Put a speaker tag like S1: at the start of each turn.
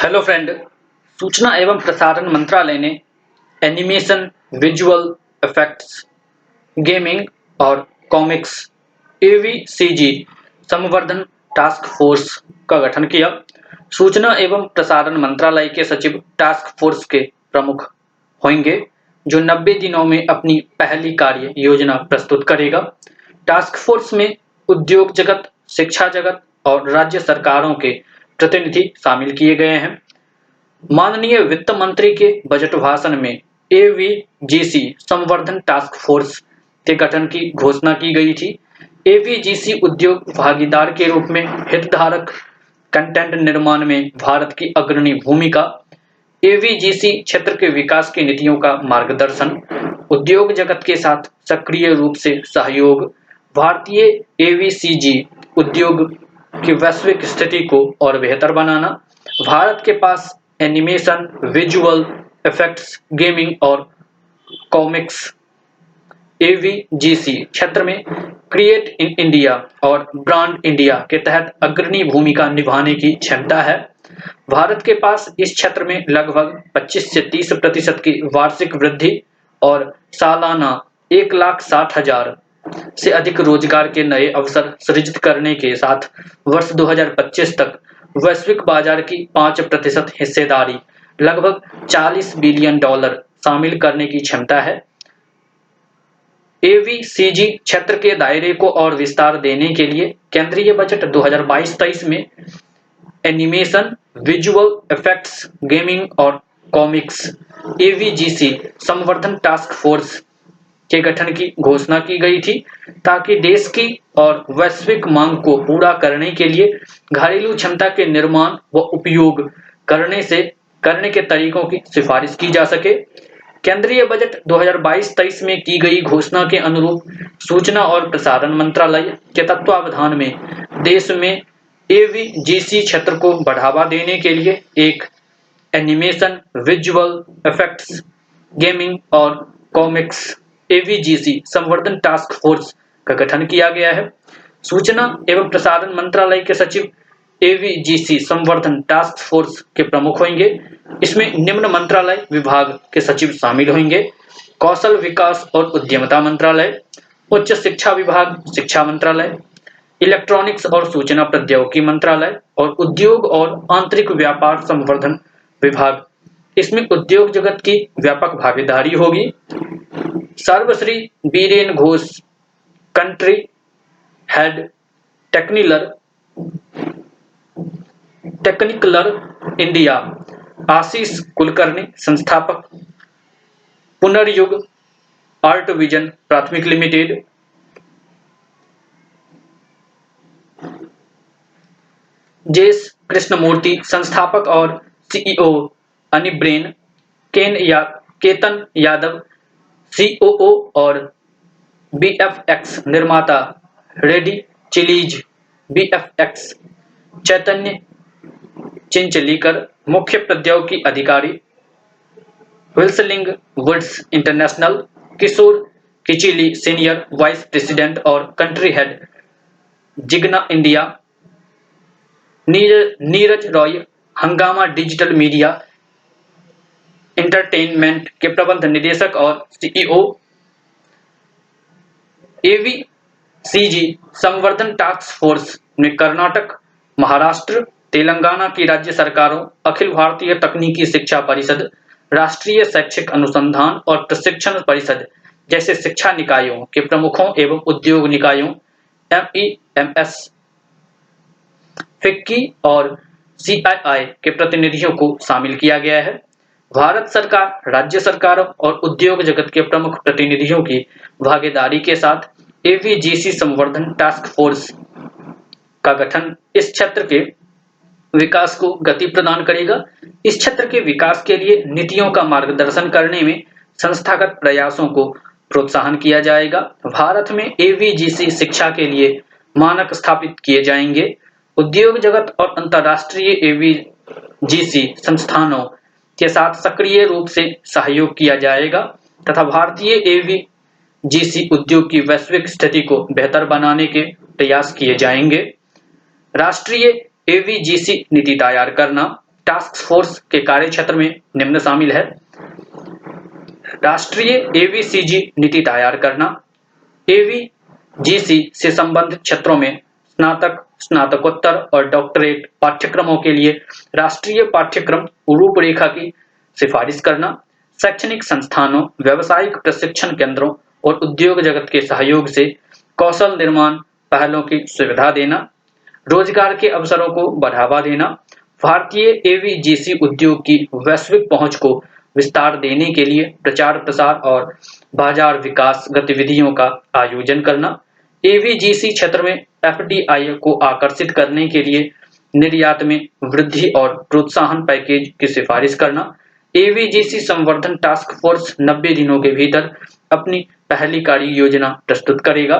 S1: Hello friend. सूचना एवं प्रसारण मंत्रालय ने एनिमेशन, विजुअल इफेक्ट्स, गेमिंग और कॉमिक्स (एवीसीजी) संवर्धन टास्क फोर्स का गठन किया। सूचना एवं प्रसारण मंत्रालय के सचिव टास्क फोर्स के प्रमुख होंगे, जो 90 दिनों में अपनी पहली कार्य योजना प्रस्तुत करेगा। टास्क फोर्स में उद्योग जगत, शिक्षा जगत और राज्य सरकारों के प्रतिनिधि शामिल किए गए हैं। माननीय वित्त मंत्री के बजट भाषण में एवीजीसी संवर्धन टास्क फोर्स के गठन की घोषणा की गई थी। एवीजीसी उद्योग भागीदार के रूप में हितधारक, कंटेंट निर्माण में भारत की अग्रणी भूमिका, एवीजीसी क्षेत्र के विकास की नीतियों का मार्गदर्शन, उद्योग जगत के साथ सक्रिय रूप से सहयोग, भारतीय एवीसीजी उद्योग की वैश्विक स्थिति को और बेहतर बनाना, भारत के पास एनिमेशन, विजुअल इफेक्ट्स, गेमिंग और कॉमिक्स एवीजीसी क्षेत्र में क्रिएट इन इंडिया और ब्रांड इंडिया के तहत अग्रणी भूमिका निभाने की क्षमता है। भारत के पास इस क्षेत्र में लगभग 25 से 30% की वार्षिक वृद्धि और सालाना 1,60,000 से अधिक रोजगार के नए अवसर सृजित करने के साथ वर्ष 2025 तक वैश्विक बाजार की 5% हिस्सेदारी, लगभग $40 बिलियन शामिल करने की क्षमता है। एवीसीजी क्षेत्र के दायरे को और विस्तार देने के लिए केंद्रीय बजट 2022-23 में एनिमेशन, विजुअल इफेक्ट्स, गेमिंग और कॉमिक्स एवीजीसी संवर्धन टास्क फोर्स के गठन की घोषणा की गई थी, ताकि देश की और वैश्विक मांग को पूरा करने के लिए घरेलू क्षमता के निर्माण व उपयोग करने के तरीकों की सिफारिश की जा सके। केंद्रीय बजट 2022-23 में की गई घोषणा के अनुरूप सूचना और प्रसारण मंत्रालय के तत्वावधान में देश में एवीजीसी क्षेत्र को बढ़ावा देने के लिए एक एनिमेशन, विजुअल इफेक्ट्स, गेमिंग और कॉमिक्स एवीजीसी संवर्धन टास्क फोर्स का गठन किया गया है। सूचना एवं प्रसारण मंत्रालय के सचिव एवीजीसी संवर्धन टास्क फोर्स के प्रमुख होंगे। इसमें निम्न मंत्रालय विभाग के सचिव शामिल होंगे: कौशल विकास और उद्यमिता मंत्रालय, उच्च शिक्षा विभाग शिक्षा मंत्रालय, इलेक्ट्रॉनिक्स और सूचना प्रौद्योगिकी मंत्रालय और उद्योग और आंतरिक व्यापार संवर्धन विभाग। इसमें उद्योग जगत की व्यापक भागीदारी होगी। सर्वश्री Biren Ghosh, country head Technicolor India, Ashish Kulkarni, संस्थापक पुनर्युग आर्ट विजन प्राथमिक लिमिटेड, जेस कृष्णमूर्ति, संस्थापक और सीईओ अनिब्रेन, केतन यादव, सीओओ और बीएफएक्स निर्माता Red Chillies VFX, Chaitanya Chinchlikar, मुख्य प्रौद्योगिकी अधिकारी Whistling Woods International, Kishore Kichili, senior vice president और कंट्री हेड जिग्ना India, Neeraj Roy, Hungama digital media entertainment के प्रबंध निदेशक और सीईओ। एवीसीजी संवर्धन टास्क फोर्स में कर्नाटक, महाराष्ट्र, तेलंगाना की राज्य सरकारों, अखिल भारतीय तकनीकी शिक्षा परिषद, राष्ट्रीय शैक्षिक अनुसंधान और प्रशिक्षण परिषद जैसे शिक्षा निकायों के प्रमुखों एवं उद्योग निकायों एमईएमएस, फिक्की और सीआईआई के प्रतिनिधियों को शामिल किया गया है। भारत सरकार, राज्य सरकारों और उद्योग जगत के प्रमुख प्रतिनिधियों की भागीदारी के साथ एवीजीसी संवर्धन टास्क फोर्स का गठन इस क्षेत्र के विकास को गति प्रदान करेगा। इस क्षेत्र के विकास के लिए नीतियों का मार्गदर्शन करने में संस्थागत प्रयासों को प्रोत्साहन किया जाएगा। भारत में एवीजीसी शिक्षा के लिए मानक स्थापित किए जाएंगे। उद्योग जगत और अंतर्राष्ट्रीय एवीजीसी संस्थानों के साथ सक्रिय रूप से सहयोग किया जाएगा तथा भारतीय एवीजीसी उद्योग की वैश्विक स्थिति को बेहतर बनाने के प्रयास किए जाएंगे। राष्ट्रीय एवीजीसी नीति तैयार करना, टास्क फोर्स के कार्यक्षेत्र में निम्न शामिल है। राष्ट्रीय एवीसीजी नीति तैयार करना, एवीजीसी से संबंधित क्षेत्रों में स्नातक, स्नातकोत्तर और डॉक्टरेट पाठ्यक्रमों के लिए राष्ट्रीय पाठ्यक्रम रूपरेखा की सिफारिश करना, शैक्षणिक संस्थानों, व्यावसायिक प्रशिक्षण केंद्रों और उद्योग जगत के सहयोग से कौशल निर्माण पहलों की सुविधा देना, रोजगार के अवसरों को बढ़ावा देना, भारतीय एवीजीसी उद्योग की वैश्विक पहुंच को विस्तार देने के लिए प्रचार प्रसार और बाजार विकास गतिविधियों का आयोजन करना, एवीजीसी क्षेत्र में एफडीआई को आकर्षित करने के लिए निर्यात में वृद्धि और प्रोत्साहन पैकेज की सिफारिश करना। एवीजीसी संवर्धन टास्क फोर्स 90 दिनों के भीतर अपनी पहली कार्य योजना प्रस्तुत करेगा।